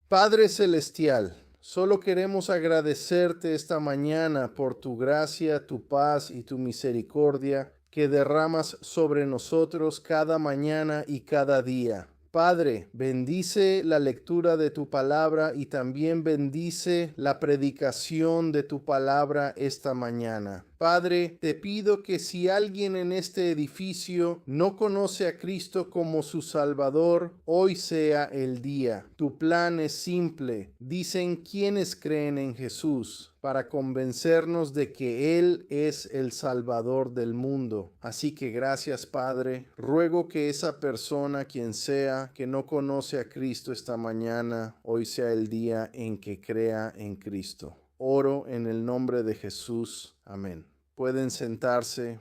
Padre Celestial, solo queremos agradecerte esta mañana por tu gracia, tu paz y tu misericordia que derramas sobre nosotros cada mañana y cada día. Padre, bendice la lectura de tu palabra y también bendice la predicación de tu palabra esta mañana. Padre, te pido que si alguien en este edificio no conoce a Cristo como su Salvador, hoy sea el día. Tu plan es simple. Dicen quienes creen en Jesús para convencernos de que Él es el Salvador del mundo. Así que gracias, Padre. Ruego que esa persona, quien sea, que no conoce a Cristo esta mañana, hoy sea el día en que crea en Cristo. Oro en el nombre de Jesús. Amén. Pueden sentarse.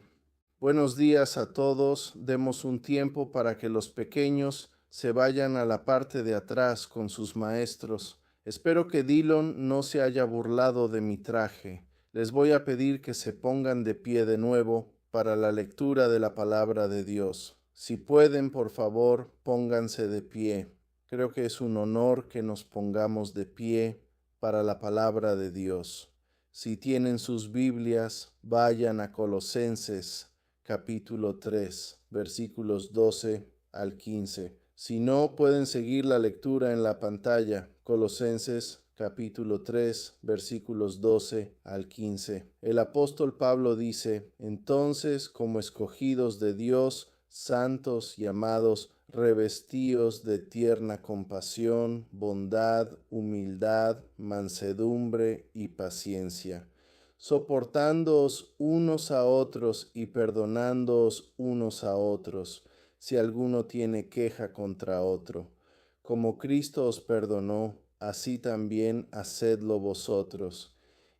Buenos días a todos. Demos un tiempo para que los pequeños se vayan a la parte de atrás con sus maestros. Espero que Dillon no se haya burlado de mi traje. Les voy a pedir que se pongan de pie de nuevo para la lectura de la palabra de Dios. Si pueden, por favor, pónganse de pie. Creo que es un honor que nos pongamos de pie para la palabra de Dios. Si tienen sus Biblias, vayan a Colosenses capítulo 3, versículos 12 al 15. Si no, pueden seguir la lectura en la pantalla. Colosenses capítulo 3, versículos 12 al 15. El apóstol Pablo dice: entonces, como escogidos de Dios, santos y amados, revestíos de tierna compasión, bondad, humildad, mansedumbre y paciencia, soportándoos unos a otros y perdonándoos unos a otros, si alguno tiene queja contra otro. Como Cristo os perdonó, así también hacedlo vosotros.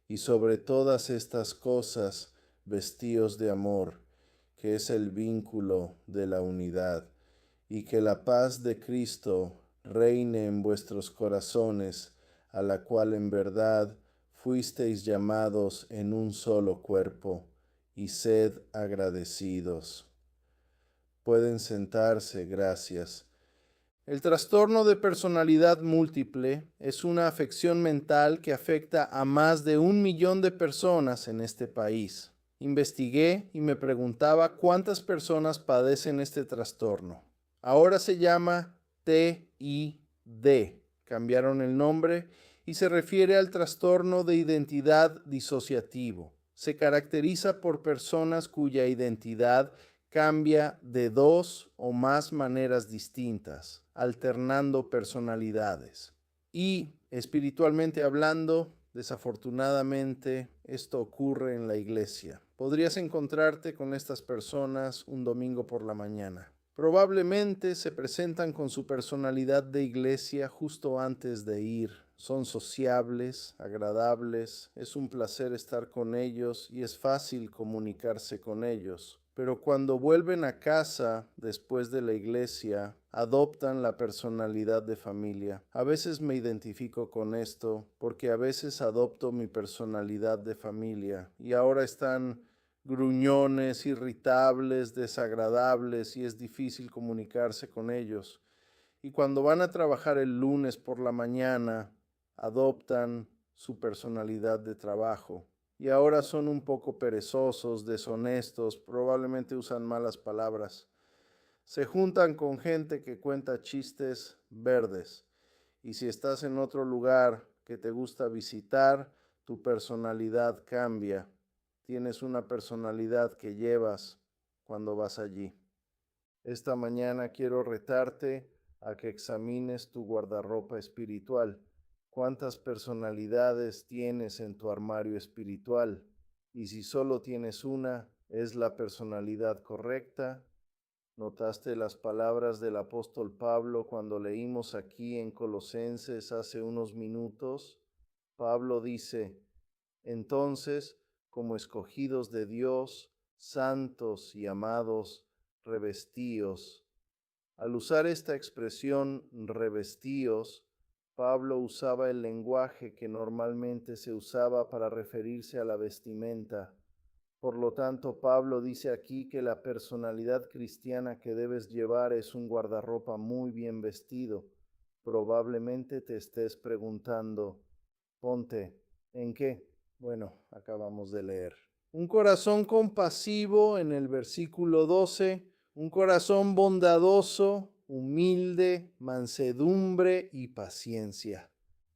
Y sobre todas estas cosas, vestíos de amor, que es el vínculo de la unidad, y que la paz de Cristo reine en vuestros corazones, a la cual en verdad fuisteis llamados en un solo cuerpo, y sed agradecidos. Pueden sentarse, gracias. El trastorno de personalidad múltiple es una afección mental que afecta a más de 1 millón de personas en este país. Investigué y me preguntaba cuántas personas padecen este trastorno. Ahora se llama TID. Cambiaron el nombre y se refiere al trastorno de identidad disociativo. Se caracteriza por personas cuya identidad cambia de 2 o más maneras distintas, alternando personalidades. Y espiritualmente hablando, desafortunadamente, esto ocurre en la iglesia. Podrías encontrarte con estas personas un domingo por la mañana. Probablemente se presentan con su personalidad de iglesia justo antes de ir. Son sociables, agradables, es un placer estar con ellos y es fácil comunicarse con ellos. Pero cuando vuelven a casa después de la iglesia, adoptan la personalidad de familia. A veces me identifico con esto porque a veces adopto mi personalidad de familia y ahora están gruñones, irritables, desagradables y es difícil comunicarse con ellos. Y cuando van a trabajar el lunes por la mañana, adoptan su personalidad de trabajo. Y ahora son un poco perezosos, deshonestos, probablemente usan malas palabras. Se juntan con gente que cuenta chistes verdes. Y si estás en otro lugar que te gusta visitar, tu personalidad cambia. Tienes una personalidad que llevas cuando vas allí. Esta mañana quiero retarte a que examines tu guardarropa espiritual. ¿Cuántas personalidades tienes en tu armario espiritual? Y si solo tienes una, ¿es la personalidad correcta? ¿Notaste las palabras del apóstol Pablo cuando leímos aquí en Colosenses hace unos minutos? Pablo dice: entonces, como escogidos de Dios, santos y amados, revestíos. Al usar esta expresión revestíos, Pablo usaba el lenguaje que normalmente se usaba para referirse a la vestimenta. Por lo tanto, Pablo dice aquí que la personalidad cristiana que debes llevar es un guardarropa muy bien vestido, Probablemente te estés preguntando, ponte, ¿en qué? Bueno, acabamos de leer. Un corazón compasivo en el versículo 12, un corazón bondadoso, humilde, mansedumbre y paciencia.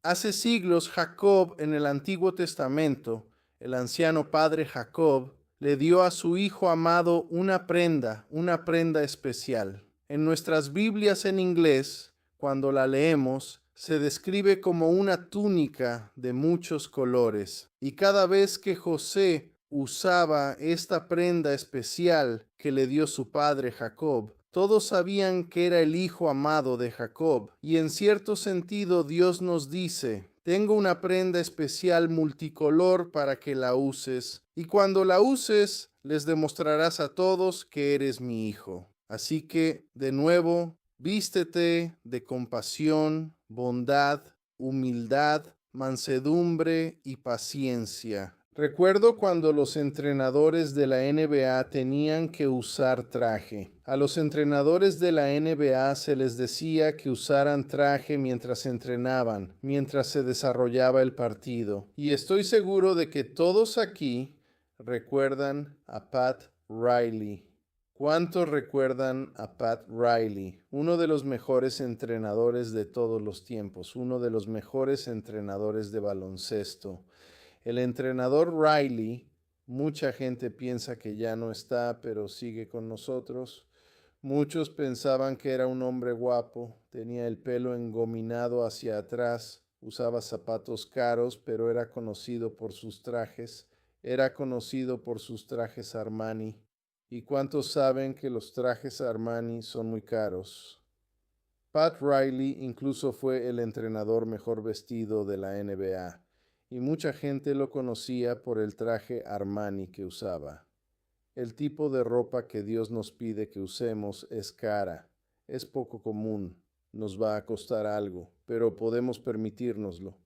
Hace siglos Jacob en el Antiguo Testamento, el anciano padre Jacob, le dio a su hijo amado una prenda especial. En nuestras Biblias en inglés, cuando la leemos, se describe como una túnica de muchos colores. Y cada vez que José usaba esta prenda especial que le dio su padre Jacob, todos sabían que era el hijo amado de Jacob, y en cierto sentido Dios nos dice, tengo una prenda especial multicolor para que la uses, y cuando la uses les demostrarás a todos que eres mi hijo. Así que, de nuevo, vístete de compasión, bondad, humildad, mansedumbre y paciencia. Recuerdo cuando los entrenadores de la NBA tenían que usar traje. A los entrenadores de la NBA se les decía que usaran traje mientras entrenaban, mientras se desarrollaba el partido. Y estoy seguro de que todos aquí recuerdan a Pat Riley. ¿Cuántos recuerdan a Pat Riley? Uno de los mejores entrenadores de todos los tiempos, uno de los mejores entrenadores de baloncesto. El entrenador Riley, mucha gente piensa que ya no está, pero sigue con nosotros. Muchos pensaban que era un hombre guapo, tenía el pelo engominado hacia atrás, usaba zapatos caros, pero era conocido por sus trajes. Era conocido por sus trajes Armani. ¿Y cuántos saben que los trajes Armani son muy caros? Pat Riley incluso fue el entrenador mejor vestido de la NBA. Y mucha gente lo conocía por el traje Armani que usaba. El tipo de ropa que Dios nos pide que usemos es cara, es poco común, nos va a costar algo, pero podemos permitírnoslo.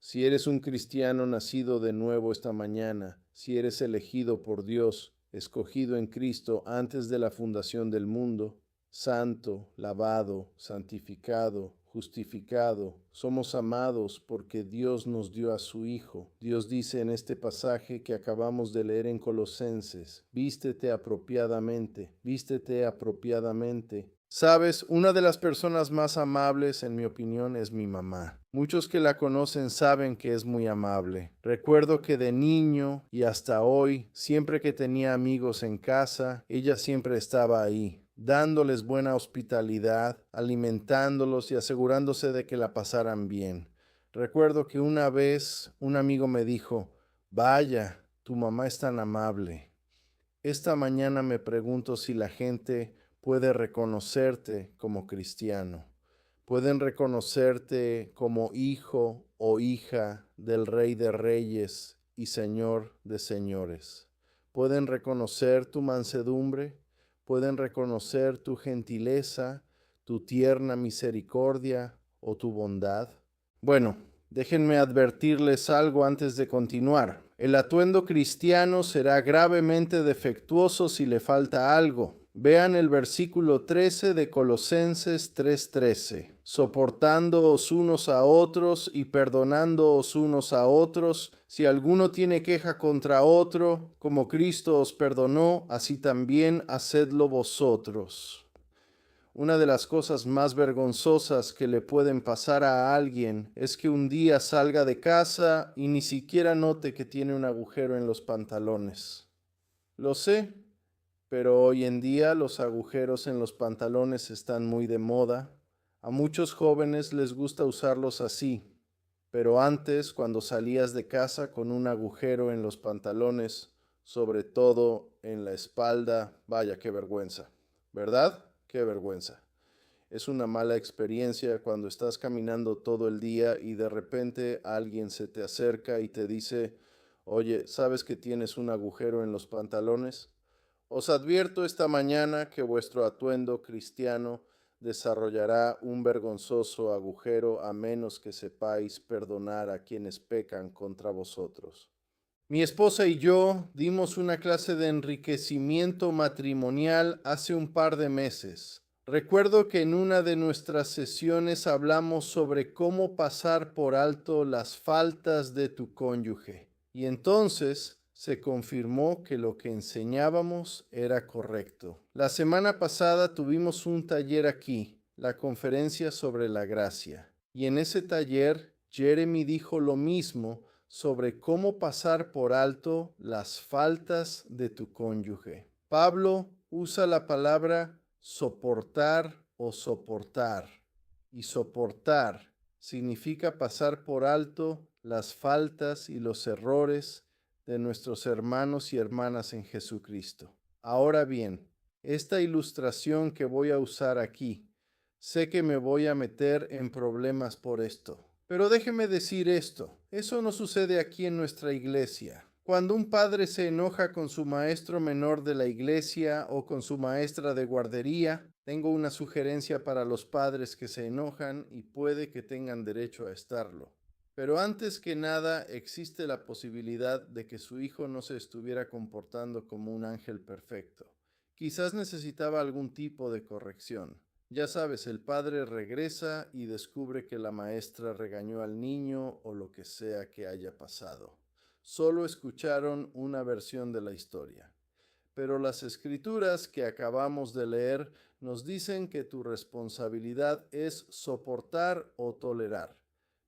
Si eres un cristiano nacido de nuevo esta mañana, si eres elegido por Dios, escogido en Cristo antes de la fundación del mundo, santo, lavado, santificado, justificado, somos amados porque Dios nos dio a su Hijo. Dios dice en este pasaje que acabamos de leer en Colosenses, vístete apropiadamente, vístete apropiadamente. Sabes, una de las personas más amables, en mi opinión, es mi mamá. Muchos que la conocen saben que es muy amable. Recuerdo que de niño y hasta hoy, siempre que tenía amigos en casa, ella siempre estaba ahí, dándoles buena hospitalidad, alimentándolos y asegurándose de que la pasaran bien. Recuerdo que una vez un amigo me dijo, vaya, tu mamá es tan amable. Esta mañana me pregunto si la gente puede reconocerte como cristiano. Pueden reconocerte como hijo o hija del Rey de Reyes y Señor de Señores. Pueden reconocer tu mansedumbre, pueden reconocer tu gentileza, tu tierna misericordia o tu bondad. Bueno, déjenme advertirles algo antes de continuar. El atuendo cristiano será gravemente defectuoso si le falta algo. Vean el versículo 13 de Colosenses 3:13. Soportándoos unos a otros y perdonándoos unos a otros, si alguno tiene queja contra otro, como Cristo os perdonó, así también hacedlo vosotros. Una de las cosas más vergonzosas que le pueden pasar a alguien es que un día salga de casa y ni siquiera note que tiene un agujero en los pantalones. Lo sé, pero hoy en día los agujeros en los pantalones están muy de moda. A muchos jóvenes les gusta usarlos así, pero antes, cuando salías de casa con un agujero en los pantalones, sobre todo en la espalda, vaya qué vergüenza, ¿verdad? Qué vergüenza. Es una mala experiencia cuando estás caminando todo el día y de repente alguien se te acerca y te dice, oye, ¿sabes que tienes un agujero en los pantalones? Os advierto esta mañana que vuestro atuendo cristiano desarrollará un vergonzoso agujero a menos que sepáis perdonar a quienes pecan contra vosotros. Mi esposa y yo dimos una clase de enriquecimiento matrimonial hace un par de meses. Recuerdo que en una de nuestras sesiones hablamos sobre cómo pasar por alto las faltas de tu cónyuge, y entonces se confirmó que lo que enseñábamos era correcto. La semana pasada tuvimos un taller aquí, la conferencia sobre la gracia, y en ese taller Jeremy dijo lo mismo sobre cómo pasar por alto las faltas de tu cónyuge. Pablo usa la palabra soportar o soportar, y soportar significa pasar por alto las faltas y los errores de nuestros hermanos y hermanas en Jesucristo. Ahora bien, esta ilustración que voy a usar aquí, sé que me voy a meter en problemas por esto. Pero déjeme decir esto, eso no sucede aquí en nuestra iglesia. Cuando un padre se enoja con su maestro menor de la iglesia o con su maestra de guardería, tengo una sugerencia para los padres que se enojan y puede que tengan derecho a estarlo. Pero antes que nada existe la posibilidad de que su hijo no se estuviera comportando como un ángel perfecto. Quizás necesitaba algún tipo de corrección. Ya sabes, el padre regresa y descubre que la maestra regañó al niño o lo que sea que haya pasado. Solo escucharon una versión de la historia. Pero las escrituras que acabamos de leer nos dicen que tu responsabilidad es soportar o tolerar.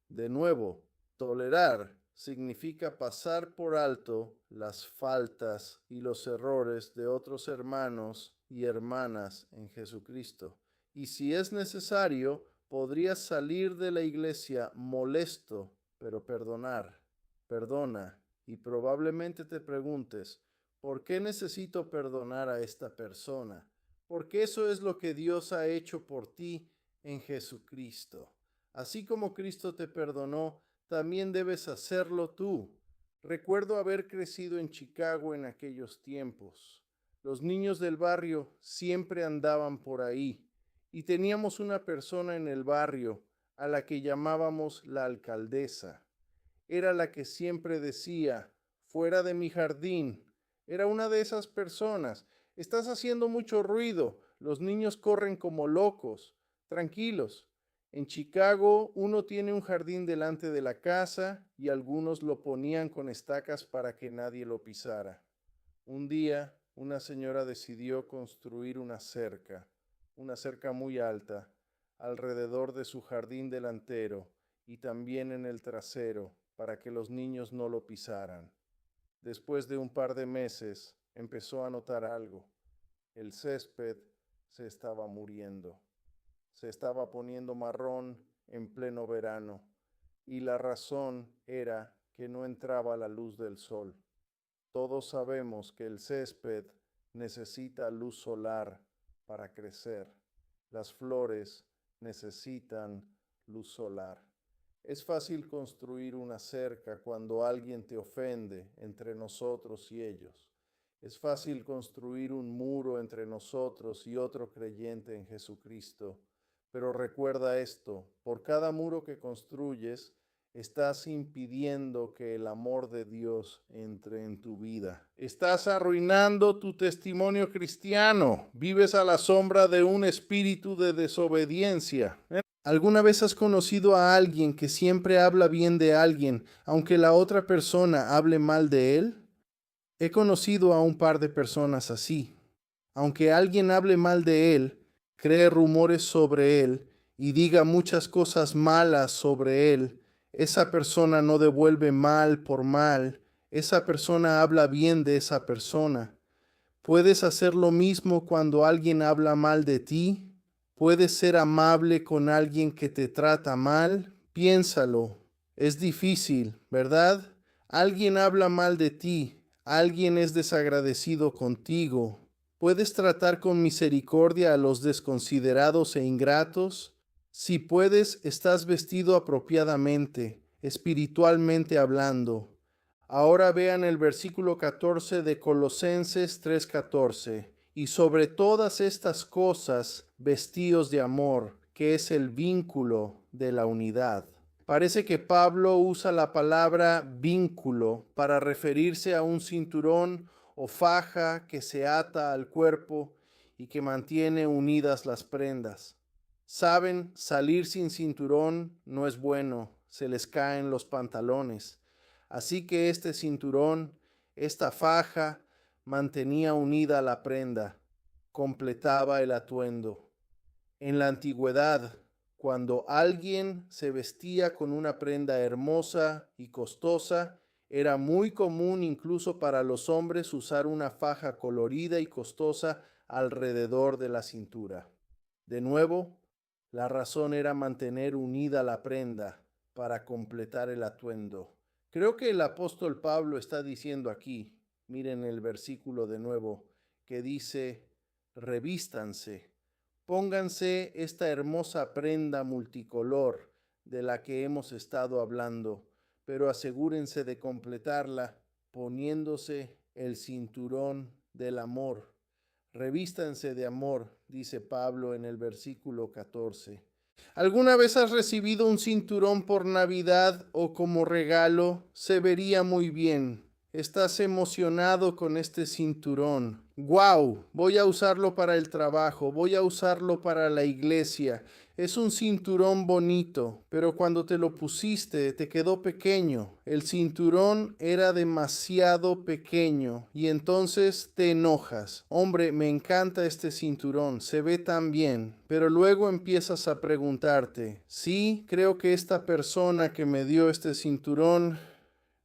De nuevo, tolerar significa pasar por alto las faltas y los errores de otros hermanos y hermanas en Jesucristo. Y si es necesario, podrías salir de la iglesia molesto, pero perdonar. Perdona, y probablemente te preguntes, ¿por qué necesito perdonar a esta persona? Porque eso es lo que Dios ha hecho por ti en Jesucristo. Así como Cristo te perdonó, también debes hacerlo tú. Recuerdo haber crecido en Chicago en aquellos tiempos. Los niños del barrio siempre andaban por ahí y teníamos una persona en el barrio a la que llamábamos la alcaldesa. Era la que siempre decía, fuera de mi jardín. Era una de esas personas. Estás haciendo mucho ruido. Los niños corren como locos. Tranquilos. En Chicago uno tiene un jardín delante de la casa y algunos lo ponían con estacas para que nadie lo pisara. Un día una señora decidió construir una cerca muy alta, alrededor de su jardín delantero y también en el trasero para que los niños no lo pisaran. Después de un par de meses empezó a notar algo. El césped se estaba muriendo. Se estaba poniendo marrón en pleno verano y la razón era que no entraba la luz del sol. Todos sabemos que el césped necesita luz solar para crecer. Las flores necesitan luz solar. Es fácil construir una cerca cuando alguien te ofende entre nosotros y ellos. Es fácil construir un muro entre nosotros y otro creyente en Jesucristo. Pero recuerda esto, por cada muro que construyes, estás impidiendo que el amor de Dios entre en tu vida. Estás arruinando tu testimonio cristiano. Vives a la sombra de un espíritu de desobediencia. ¿Alguna vez has conocido a alguien que siempre habla bien de alguien, aunque la otra persona hable mal de él? He conocido a un par de personas así. Aunque alguien hable mal de él, cree rumores sobre él y diga muchas cosas malas sobre él, esa persona no devuelve mal por mal, esa persona habla bien de esa persona. ¿Puedes hacer lo mismo cuando alguien habla mal de ti? ¿Puedes ser amable con alguien que te trata mal? Piénsalo. Es difícil, ¿verdad? Alguien habla mal de ti, alguien es desagradecido contigo. ¿Puedes tratar con misericordia a los desconsiderados e ingratos? Si puedes, estás vestido apropiadamente, espiritualmente hablando. Ahora vean el versículo 14 de Colosenses 3:14. Y sobre todas estas cosas, vestíos de amor, que es el vínculo de la unidad. Parece que Pablo usa la palabra vínculo para referirse a un cinturón o faja que se ata al cuerpo y que mantiene unidas las prendas. Saben, salir sin cinturón no es bueno, se les caen los pantalones. Así que este cinturón, esta faja, mantenía unida la prenda, completaba el atuendo. En la antigüedad, cuando alguien se vestía con una prenda hermosa y costosa, era muy común incluso para los hombres usar una faja colorida y costosa alrededor de la cintura. De nuevo, la razón era mantener unida la prenda para completar el atuendo. Creo que el apóstol Pablo está diciendo aquí, miren el versículo de nuevo, que dice, revístanse, pónganse esta hermosa prenda multicolor de la que hemos estado hablando, pero asegúrense de completarla poniéndose el cinturón del amor. Revístanse de amor, dice Pablo en el versículo 14. ¿Alguna vez has recibido un cinturón por Navidad o como regalo? Se vería muy bien. Estás emocionado con este cinturón. ¡Wow! Voy a usarlo para el trabajo, voy a usarlo para la iglesia. Es un cinturón bonito, pero cuando te lo pusiste te quedó pequeño. El cinturón era demasiado pequeño y entonces te enojas. Hombre, me encanta este cinturón, se ve tan bien. Pero luego empiezas a preguntarte, sí, creo que esta persona que me dio este cinturón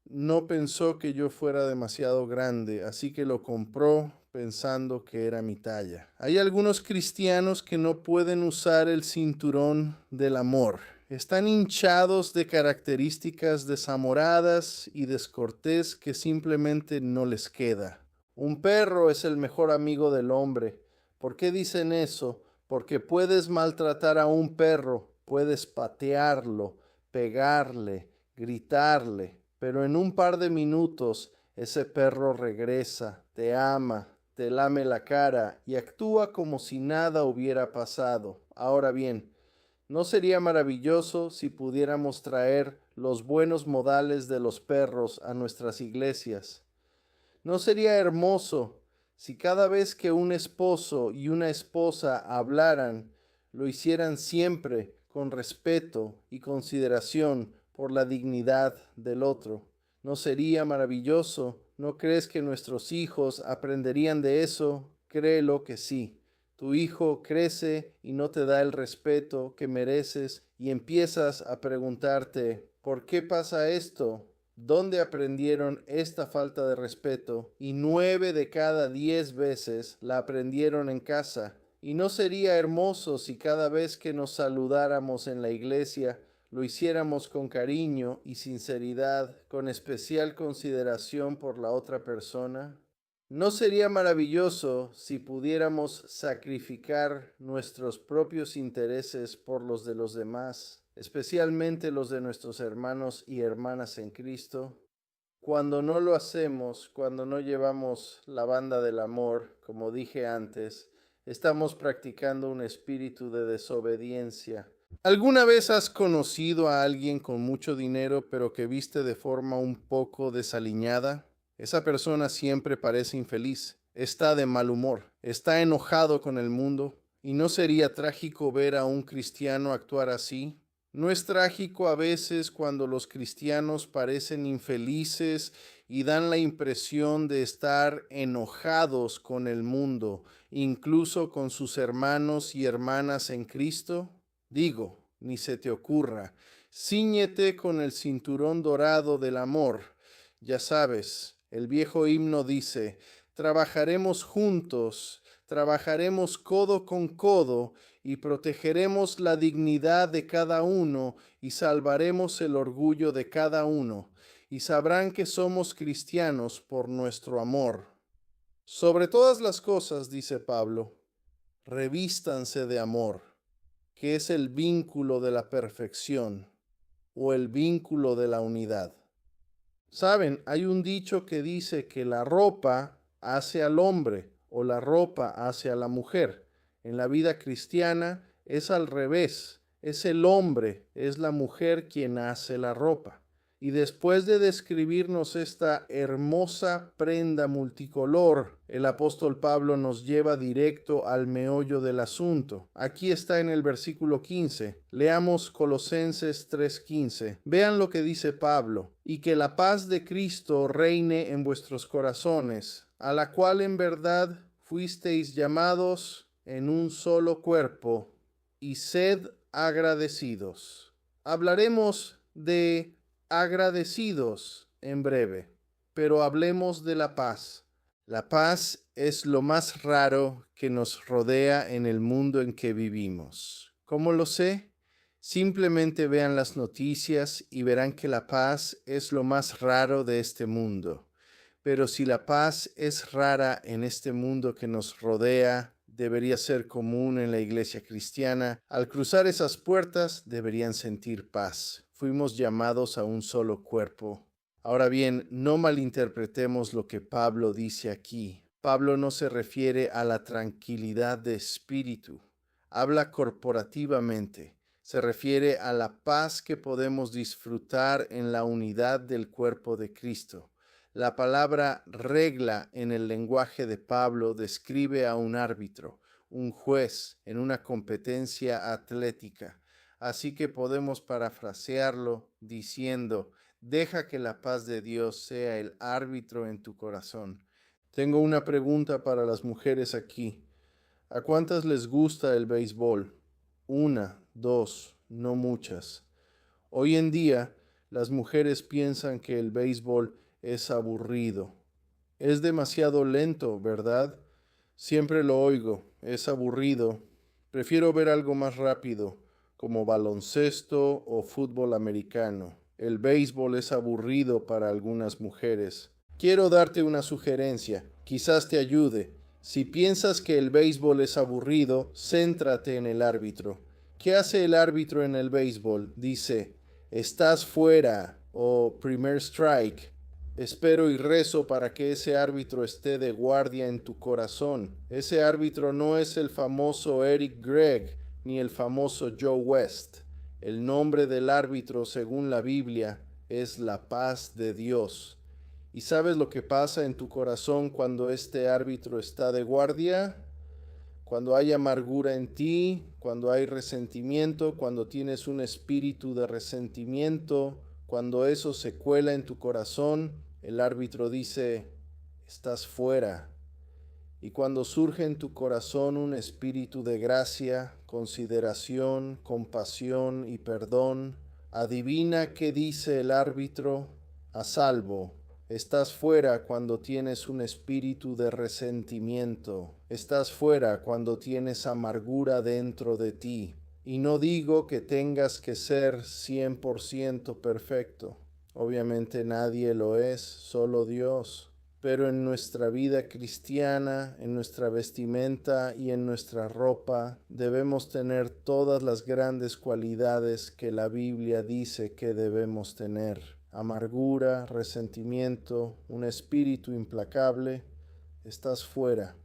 no pensó que yo fuera demasiado grande, así que lo compró pensando que era mi talla. Hay algunos cristianos que no pueden usar el cinturón del amor. Están hinchados de características desamoradas y descortés que simplemente no les queda. Un perro es el mejor amigo del hombre. ¿Por qué dicen eso? Porque puedes maltratar a un perro, puedes patearlo, pegarle, gritarle, pero en un par de minutos ese perro regresa, te ama, te lame la cara y actúa como si nada hubiera pasado. Ahora bien, ¿no sería maravilloso si pudiéramos traer los buenos modales de los perros a nuestras iglesias? ¿No sería hermoso si cada vez que un esposo y una esposa hablaran, lo hicieran siempre con respeto y consideración por la dignidad del otro? ¿No sería maravilloso? ¿No crees que nuestros hijos aprenderían de eso? Créelo que sí. Tu hijo crece y no te da el respeto que mereces y empiezas a preguntarte, ¿por qué pasa esto? ¿Dónde aprendieron esta falta de respeto? Y 9 de cada 10 veces la aprendieron en casa. ¿Y no sería hermoso si cada vez que nos saludáramos en la iglesia lo hiciéramos con cariño y sinceridad, con especial consideración por la otra persona? ¿No sería maravilloso si pudiéramos sacrificar nuestros propios intereses por los de los demás, especialmente los de nuestros hermanos y hermanas en Cristo? Cuando no lo hacemos, cuando no llevamos la banda del amor, como dije antes, estamos practicando un espíritu de desobediencia. ¿Alguna vez has conocido a alguien con mucho dinero pero que viste de forma un poco desaliñada? Esa persona siempre parece infeliz, está de mal humor, está enojado con el mundo. ¿Y no sería trágico ver a un cristiano actuar así? ¿No es trágico a veces cuando los cristianos parecen infelices y dan la impresión de estar enojados con el mundo, incluso con sus hermanos y hermanas en Cristo? Digo, ni se te ocurra, cíñete con el cinturón dorado del amor. Ya sabes, el viejo himno dice, trabajaremos juntos, trabajaremos codo con codo y protegeremos la dignidad de cada uno y salvaremos el orgullo de cada uno, y sabrán que somos cristianos por nuestro amor. Sobre todas las cosas, dice Pablo, revístanse de amor, que es el vínculo de la perfección o el vínculo de la unidad. Saben, hay un dicho que dice que la ropa hace al hombre o la ropa hace a la mujer. En la vida cristiana es al revés. Es el hombre, es la mujer quien hace la ropa. Y después de describirnos esta hermosa prenda multicolor, el apóstol Pablo nos lleva directo al meollo del asunto. Aquí está en el versículo 15. Leamos Colosenses 3:15. Vean lo que dice Pablo. Y que la paz de Cristo reine en vuestros corazones, a la cual en verdad fuisteis llamados en un solo cuerpo, y sed agradecidos. Hablaremos de agradecidos en breve, pero hablemos de la paz. La paz es lo más raro que nos rodea en el mundo en que vivimos. ¿Cómo lo sé? Simplemente vean las noticias y verán que la paz es lo más raro de este mundo. Pero si la paz es rara en este mundo que nos rodea, debería ser común en la iglesia cristiana. Al cruzar esas puertas deberían sentir paz. Fuimos llamados a un solo cuerpo. Ahora bien, no malinterpretemos lo que Pablo dice aquí. Pablo no se refiere a la tranquilidad de espíritu. Habla corporativamente. Se refiere a la paz que podemos disfrutar en la unidad del cuerpo de Cristo. La palabra regla en el lenguaje de Pablo describe a un árbitro, un juez en una competencia atlética. Así que podemos parafrasearlo diciendo: deja que la paz de Dios sea el árbitro en tu corazón. Tengo una pregunta para las mujeres aquí. ¿A cuántas les gusta el béisbol? Una, dos, no muchas. Hoy en día, las mujeres piensan que el béisbol es aburrido. Es demasiado lento, ¿verdad? Siempre lo oigo, es aburrido. Prefiero ver algo más rápido, como baloncesto o fútbol americano. El béisbol es aburrido para algunas mujeres. Quiero darte una sugerencia, quizás te ayude. Si piensas que el béisbol es aburrido, céntrate en el árbitro. ¿Qué hace el árbitro en el béisbol? Dice: estás fuera, o primer strike. Espero y rezo para que ese árbitro esté de guardia en tu corazón. Ese árbitro no es el famoso Eric Gregg ni el famoso Joe West. El nombre del árbitro, según la Biblia, es la paz de Dios. ¿Y sabes lo que pasa en tu corazón cuando este árbitro está de guardia? Cuando hay amargura en ti, cuando hay resentimiento, cuando tienes un espíritu de resentimiento, cuando eso se cuela en tu corazón, el árbitro dice: estás fuera. Y cuando surge en tu corazón un espíritu de gracia, consideración, compasión y perdón, adivina qué dice el árbitro: a salvo. Estás fuera cuando tienes un espíritu de resentimiento. Estás fuera cuando tienes amargura dentro de ti. Y no digo que tengas que ser 100% perfecto. Obviamente nadie lo es, solo Dios. Pero en nuestra vida cristiana, en nuestra vestimenta y en nuestra ropa, debemos tener todas las grandes cualidades que la Biblia dice que debemos tener: amargura, resentimiento, un espíritu implacable. Estás fuera,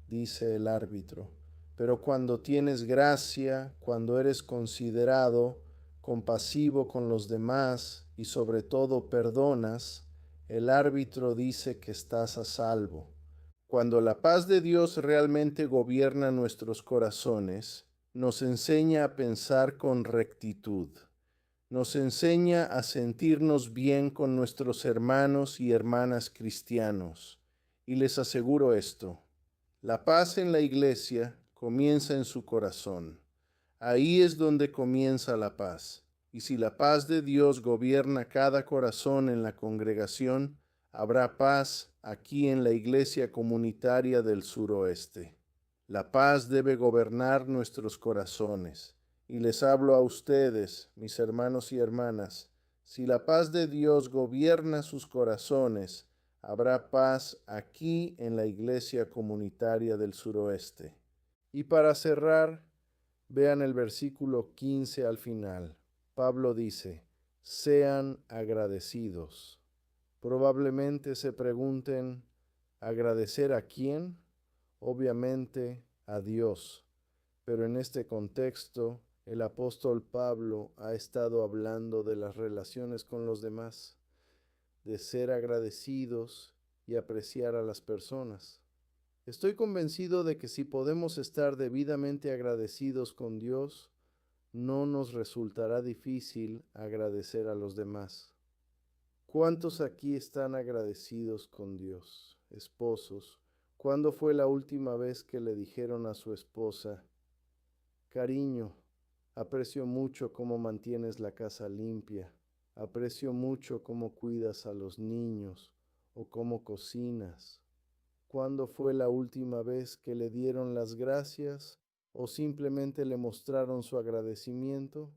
dice el árbitro. Pero cuando tienes gracia, cuando eres considerado, compasivo con los demás y sobre todo perdonas, el árbitro dice que estás a salvo. Cuando la paz de Dios realmente gobierna nuestros corazones, nos enseña a pensar con rectitud. Nos enseña a sentirnos bien con nuestros hermanos y hermanas cristianos. Y les aseguro esto: la paz en la iglesia comienza en su corazón. Ahí es donde comienza la paz. Y si la paz de Dios gobierna cada corazón en la congregación, habrá paz aquí en la iglesia comunitaria del suroeste. La paz debe gobernar nuestros corazones. Y les hablo a ustedes, mis hermanos y hermanas: si la paz de Dios gobierna sus corazones, habrá paz aquí en la iglesia comunitaria del suroeste. Y para cerrar, vean el versículo 15 al final. Pablo dice: sean agradecidos. Probablemente se pregunten: ¿agradecer a quién? Obviamente a Dios. Pero en este contexto, El apóstol Pablo ha estado hablando de las relaciones con los demás, de ser agradecidos y apreciar a las personas. Estoy convencido de que si podemos estar debidamente agradecidos con Dios, no nos resultará difícil agradecer a los demás. ¿Cuántos aquí están agradecidos con Dios? Esposos, ¿cuándo fue la última vez que le dijeron a su esposa: cariño, aprecio mucho cómo mantienes la casa limpia, aprecio mucho cómo cuidas a los niños o cómo cocinas? ¿Cuándo fue la última vez que le dieron las gracias o simplemente le mostraron su agradecimiento?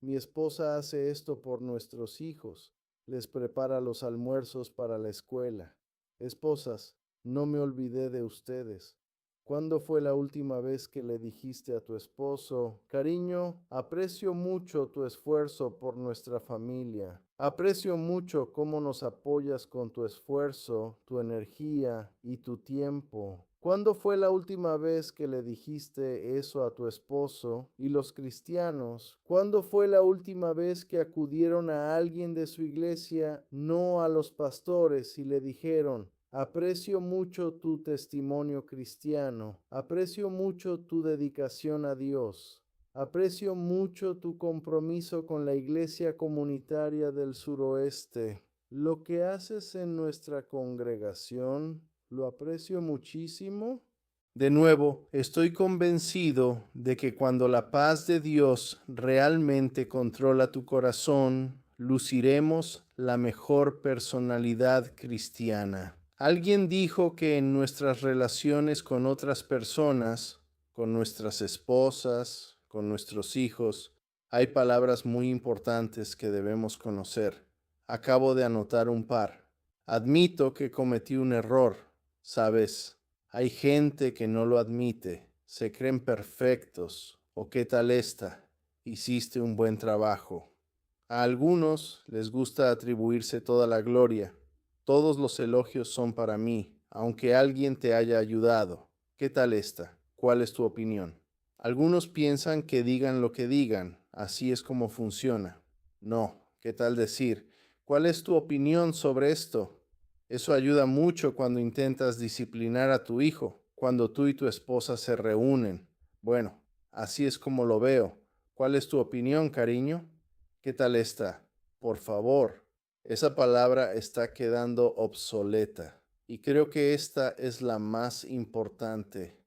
Mi esposa hace esto por nuestros hijos. Les prepara los almuerzos para la escuela. Esposas, no me olvidé de ustedes. ¿Cuándo fue la última vez que le dijiste a tu esposo: cariño, aprecio mucho tu esfuerzo por nuestra familia? Aprecio mucho cómo nos apoyas con tu esfuerzo, tu energía y tu tiempo. ¿Cuándo fue la última vez que le dijiste eso a tu esposo? Y los cristianos, ¿cuándo fue la última vez que acudieron a alguien de su iglesia, no a los pastores, y le dijeron: aprecio mucho tu testimonio cristiano, aprecio mucho tu dedicación a Dios, aprecio mucho tu compromiso con la iglesia comunitaria del suroeste? Lo que haces en nuestra congregación lo aprecio muchísimo. De nuevo, estoy convencido de que cuando la paz de Dios realmente controla tu corazón, luciremos la mejor personalidad cristiana. Alguien dijo que en nuestras relaciones con otras personas, con nuestras esposas, con nuestros hijos, hay palabras muy importantes que debemos conocer. Acabo de anotar un par. Admito que cometí un error. Sabes, hay gente que no lo admite, se creen perfectos. ¿O qué tal esta? Hiciste un buen trabajo. A algunos les gusta atribuirse toda la gloria. Todos los elogios son para mí, aunque alguien te haya ayudado. ¿Qué tal esta? ¿Cuál es tu opinión? Algunos piensan que digan lo que digan, así es como funciona. No, ¿qué tal decir: ¿cuál es tu opinión sobre esto? Eso ayuda mucho cuando intentas disciplinar a tu hijo, cuando tú y tu esposa se reúnen. Bueno, así es como lo veo. ¿Cuál es tu opinión, cariño? ¿Qué tal esta? Por favor. Esa palabra está quedando obsoleta y creo que esta es la más importante.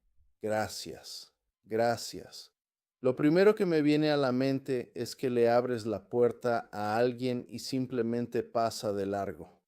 Gracias. Gracias. Lo primero que me viene a la mente es que le abres la puerta a alguien y simplemente pasa de largo.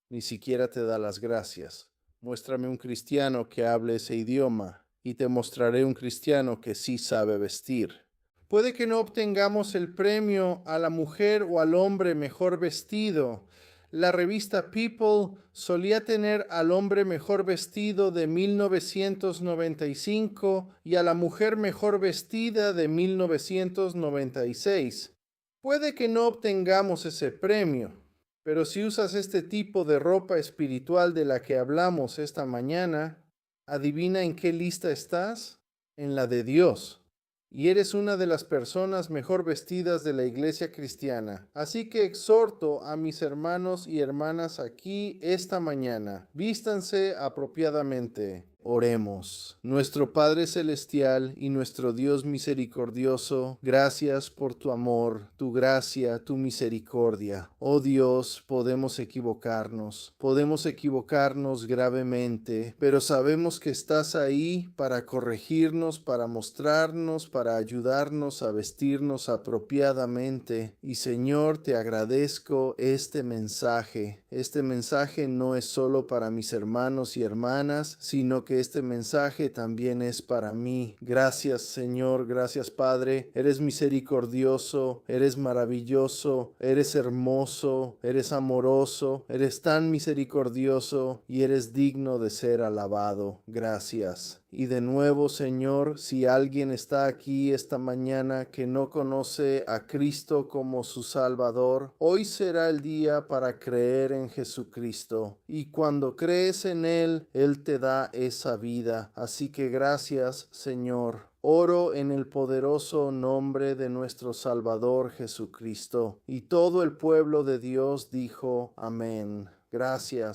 Ni siquiera te da las gracias. Muéstrame un cristiano que hable ese idioma y te mostraré un cristiano que sí sabe vestir. Puede que no obtengamos el premio a la mujer o al hombre mejor vestido. La revista People solía tener al hombre mejor vestido de 1995 y a la mujer mejor vestida de 1996. Puede que no obtengamos ese premio, pero si usas este tipo de ropa espiritual de la que hablamos esta mañana, adivina en qué lista estás: en la de Dios. Y eres una de las personas mejor vestidas de la iglesia cristiana. Así que exhorto a mis hermanos y hermanas aquí esta mañana: vístanse apropiadamente. Oremos. Nuestro Padre Celestial y nuestro Dios misericordioso, gracias por tu amor, tu gracia, tu misericordia. Oh Dios, podemos equivocarnos gravemente, pero sabemos que estás ahí para corregirnos, para mostrarnos, para ayudarnos a vestirnos apropiadamente. Y Señor, te agradezco este mensaje. Este mensaje no es solo para mis hermanos y hermanas, sino que este mensaje también es para mí. Gracias, Señor, gracias, Padre. Eres misericordioso, eres maravilloso, eres hermoso, eres amoroso, eres tan misericordioso y eres digno de ser alabado. Gracias. Y de nuevo, Señor, si alguien está aquí esta mañana que no conoce a Cristo como su Salvador, hoy será el día para creer en Jesucristo. Y cuando crees en Él, Él te da esa vida. Así que gracias, Señor. Oro en el poderoso nombre de nuestro Salvador Jesucristo. Y todo el pueblo de Dios dijo, amén. Gracias.